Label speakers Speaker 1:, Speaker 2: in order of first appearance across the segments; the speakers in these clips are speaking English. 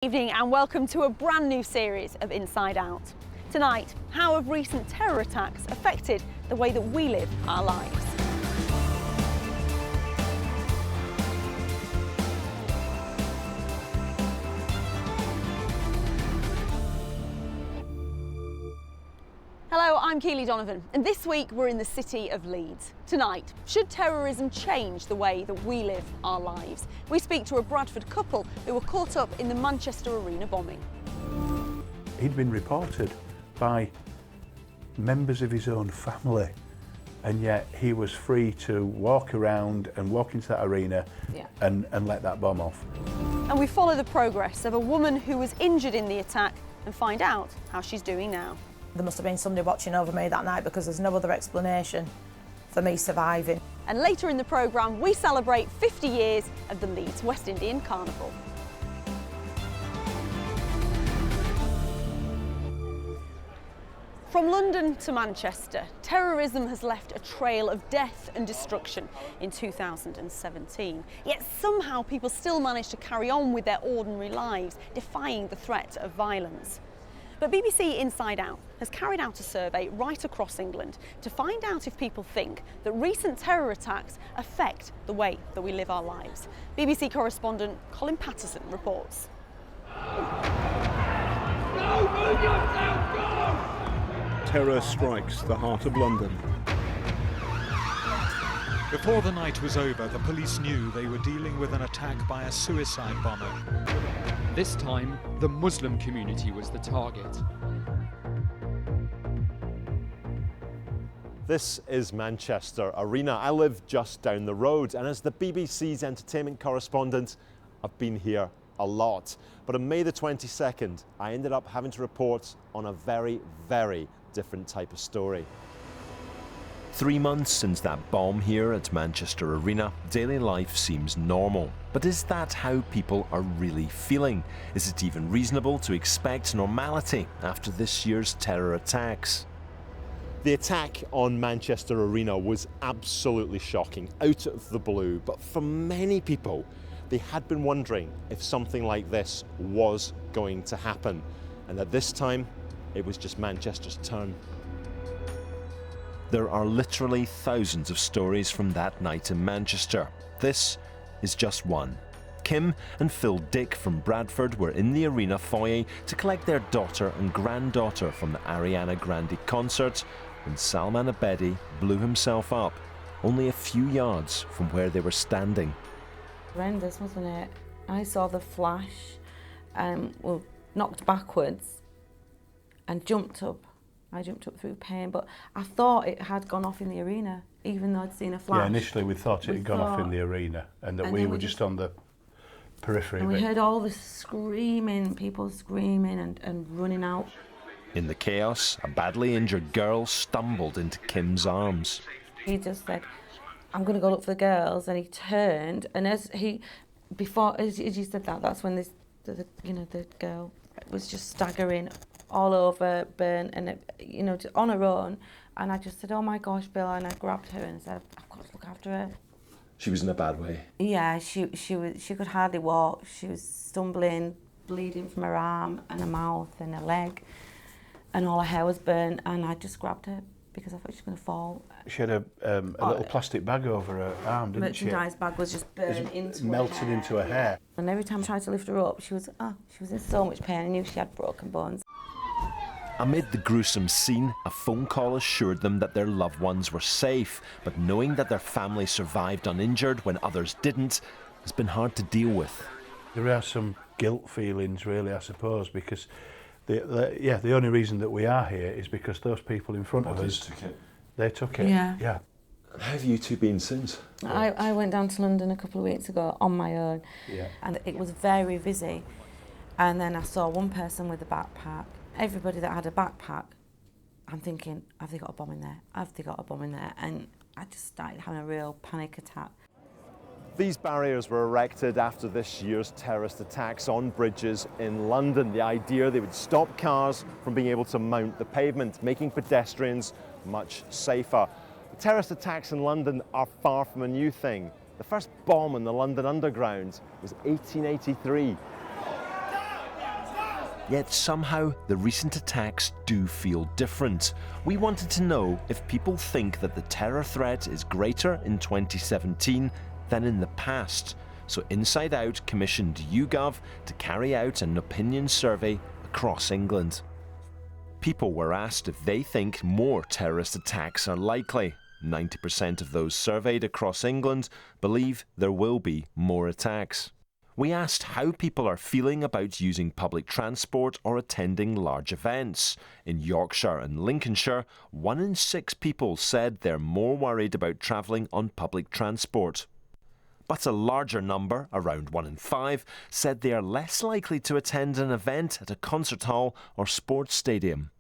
Speaker 1: Evening and welcome to a brand new series of Inside Out. Tonight, how have recent terror attacks affected the way that we live our lives? Hello, I'm Keeley Donovan, and this week we're in the city of Leeds. Tonight, should terrorism change the way that we live our lives? We speak to a Bradford couple who were caught up in the Manchester Arena bombing.
Speaker 2: He'd been reported by members of his own family, and yet he was free to walk around and walk into that arena and let that bomb off.
Speaker 1: And we follow the progress of a woman who was injured in the attack and find out how she's doing now.
Speaker 3: There must have been somebody watching over me that night because there's no other explanation for me surviving.
Speaker 1: And later in the programme, we celebrate 50 years of the Leeds West Indian Carnival. From London to Manchester, terrorism has left a trail of death and destruction in 2017. Yet somehow people still manage to carry on with their ordinary lives, defying the threat of violence. But BBC Inside Out has carried out a survey right across England to find out if people think that recent terror attacks affect the way that we live our lives. BBC correspondent Colin Patterson reports.
Speaker 4: Terror strikes the heart of London.
Speaker 5: Before the night was over, the police knew they were dealing with an attack by a suicide bomber.
Speaker 6: This time, the Muslim community was the target.
Speaker 7: This is Manchester Arena. I live just down the road, and as the BBC's entertainment correspondent, I've been here a lot. But on May the 22nd, I ended up having to report on a very, very different type of story.
Speaker 8: 3 months since that bomb here at Manchester Arena, daily life seems normal. But is that how people are really feeling? Is it even reasonable to expect normality after this year's terror attacks?
Speaker 7: The attack on Manchester Arena was absolutely shocking, out of the blue, but for many people, they had been wondering if something like this was going to happen. And at this time, it was just Manchester's turn.
Speaker 8: There are literally thousands of stories from that night in Manchester. This is just one. Kim and Phil Dick from Bradford were in the arena foyer to collect their daughter and granddaughter from the Ariana Grande concert when Salman Abedi blew himself up only a few yards from where they were standing.
Speaker 9: Horrendous, wasn't it? I saw the flash and was knocked backwards and jumped up. I jumped up through pain, but I thought it had gone off in the arena, even though I'd seen a flash.
Speaker 2: Yeah, initially we thought it had gone off in the arena and that we were just on the periphery.
Speaker 9: And we heard all the screaming, people screaming and running out.
Speaker 8: In the chaos, a badly injured girl stumbled into Kim's arms.
Speaker 9: He just said, "I'm going to go look for the girls," and he turned, and as you said that, that's when the girl was just staggering all over, burnt, and on her own. And I just said, "Oh my gosh, Bill," and I grabbed her and said, "I've got to look after her."
Speaker 7: She was in a bad way.
Speaker 9: Yeah, she could hardly walk. She was stumbling, bleeding from her arm and her mouth and her leg, and all her hair was burnt. And I just grabbed her because I thought she was going to fall.
Speaker 2: She had a little plastic bag over her arm, didn't she?
Speaker 9: Merchandise bag was just burnt into
Speaker 2: melted
Speaker 9: her hair.
Speaker 2: into her hair.
Speaker 9: And every time I tried to lift her up, she was in so much pain. I knew she had broken bones.
Speaker 8: Amid the gruesome scene, a phone call assured them that their loved ones were safe, but knowing that their family survived uninjured when others didn't has been hard to deal with.
Speaker 2: There are some guilt feelings, really, I suppose, because the only reason that we are here is because those people in front of us took it.
Speaker 9: Yeah.
Speaker 7: How have you two been since?
Speaker 9: I went down to London a couple of weeks ago on my own, and it was very busy. And then I saw one person with a backpack. Everybody that had a backpack, I'm thinking, have they got a bomb in there? Have they got a bomb in there? And I just started having a real panic attack.
Speaker 7: These barriers were erected after this year's terrorist attacks on bridges in London. The idea they would stop cars from being able to mount the pavement, making pedestrians much safer. The terrorist attacks in London are far from a new thing. The first bomb in the London Underground was 1883.
Speaker 8: Yet somehow the recent attacks do feel different. We wanted to know if people think that the terror threat is greater in 2017 than in the past. So Inside Out commissioned YouGov to carry out an opinion survey across England. People were asked if they think more terrorist attacks are likely. 90% of those surveyed across England believe there will be more attacks. We asked how people are feeling about using public transport or attending large events. In Yorkshire and Lincolnshire, 1 in 6 people said they're more worried about travelling on public transport. But a larger number, around 1 in 5, said they are less likely to attend an event at a concert hall or sports stadium.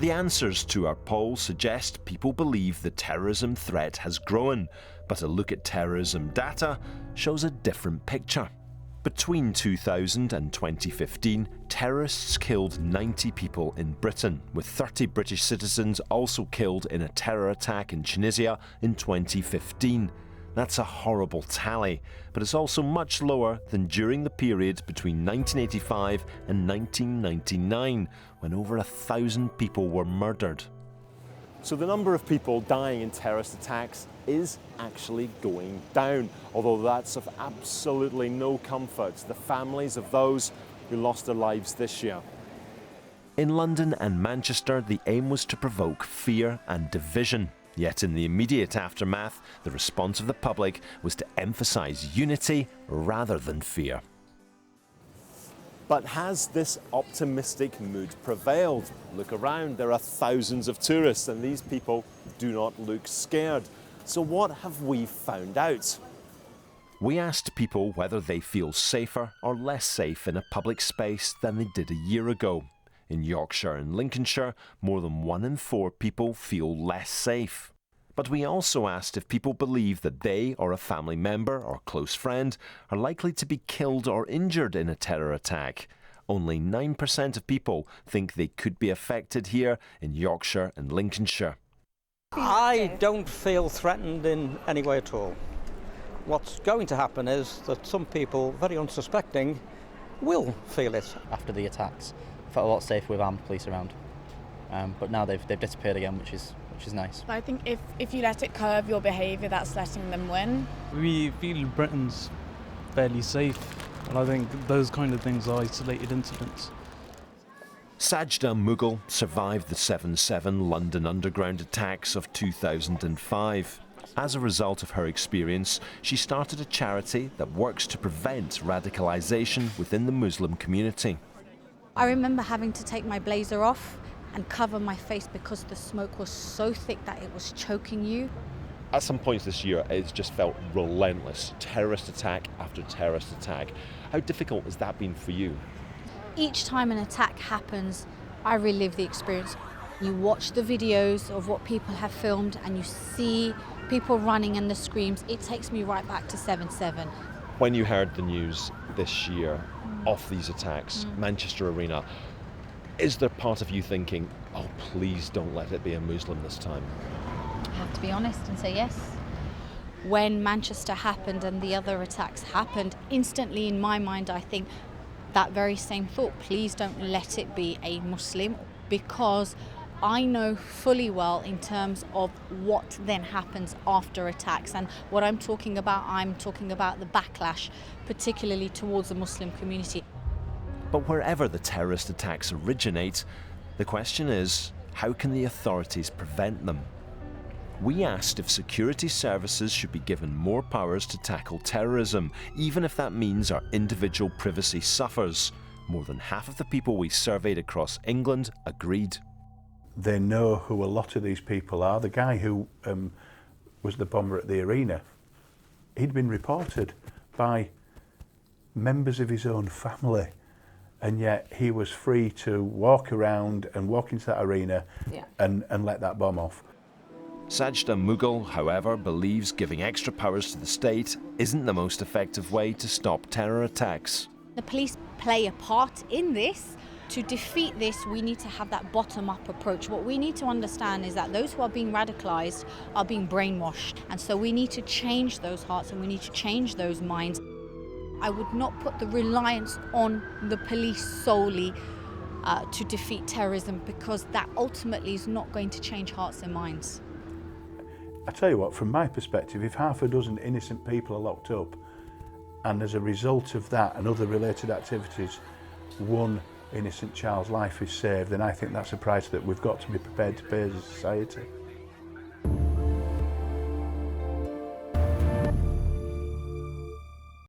Speaker 8: The answers to our poll suggest people believe the terrorism threat has grown, but a look at terrorism data shows a different picture. Between 2000 and 2015, terrorists killed 90 people in Britain, with 30 British citizens also killed in a terror attack in Tunisia in 2015. That's a horrible tally, but it's also much lower than during the period between 1985 and 1999, when over 1,000 people were murdered.
Speaker 7: So the number of people dying in terrorist attacks is actually going down, although that's of absolutely no comfort to the families of those who lost their lives this year.
Speaker 8: In London and Manchester, the aim was to provoke fear and division. Yet in the immediate aftermath, the response of the public was to emphasise unity rather than fear.
Speaker 7: But has this optimistic mood prevailed? Look around, there are thousands of tourists and these people do not look scared. So what have we found out?
Speaker 8: We asked people whether they feel safer or less safe in a public space than they did a year ago. In Yorkshire and Lincolnshire, more than 1 in 4 people feel less safe. But we also asked if people believe that they or a family member or close friend are likely to be killed or injured in a terror attack. Only 9% of people think they could be affected here in Yorkshire and Lincolnshire.
Speaker 10: I don't feel threatened in any way at all. What's going to happen is that some people, very unsuspecting, will feel it.
Speaker 11: After the attacks, I felt a lot safer with armed police around, but now they've disappeared again, which is nice.
Speaker 12: I think if you let it curb your behaviour, that's letting them win.
Speaker 13: We feel Britain's fairly safe, and I think those kind of things are isolated incidents.
Speaker 8: Sajda Mughal survived the 7/7 London Underground attacks of 2005. As a result of her experience, she started a charity that works to prevent radicalisation within the Muslim community.
Speaker 14: I remember having to take my blazer off and cover my face because the smoke was so thick that it was choking you.
Speaker 7: At some points this year, it's just felt relentless. Terrorist attack after terrorist attack. How difficult has that been for you?
Speaker 14: Each time an attack happens, I relive the experience. You watch the videos of what people have filmed and you see people running and the screams. It takes me right back to 7/7.
Speaker 7: When you heard the news this year of these attacks, Manchester Arena, is there part of you thinking, oh, please don't let it be a Muslim this time?
Speaker 14: I have to be honest and say yes. When Manchester happened and the other attacks happened, instantly in my mind I think that very same thought, please don't let it be a Muslim, because I know fully well in terms of what then happens after attacks, and what I'm talking about the backlash, particularly towards the Muslim community.
Speaker 8: But wherever the terrorist attacks originate, the question is, how can the authorities prevent them? We asked if security services should be given more powers to tackle terrorism, even if that means our individual privacy suffers. More than half of the people we surveyed across England agreed.
Speaker 2: They know who a lot of these people are. The guy who was the bomber at the arena, he'd been reported by members of his own family, and yet he was free to walk around and walk into that arena and let that bomb off.
Speaker 8: Sajda Mughal, however, believes giving extra powers to the state isn't the most effective way to stop terror attacks.
Speaker 14: The police play a part in this. To defeat this, we need to have that bottom-up approach. What we need to understand is that those who are being radicalised are being brainwashed. And so we need to change those hearts and we need to change those minds. I would not put the reliance on the police solely to defeat terrorism, because that ultimately is not going to change hearts and minds.
Speaker 2: I tell you what, from my perspective, if half a dozen innocent people are locked up, and as a result of that and other related activities, one innocent child's life is saved, then I think that's a price that we've got to be prepared to pay as a society.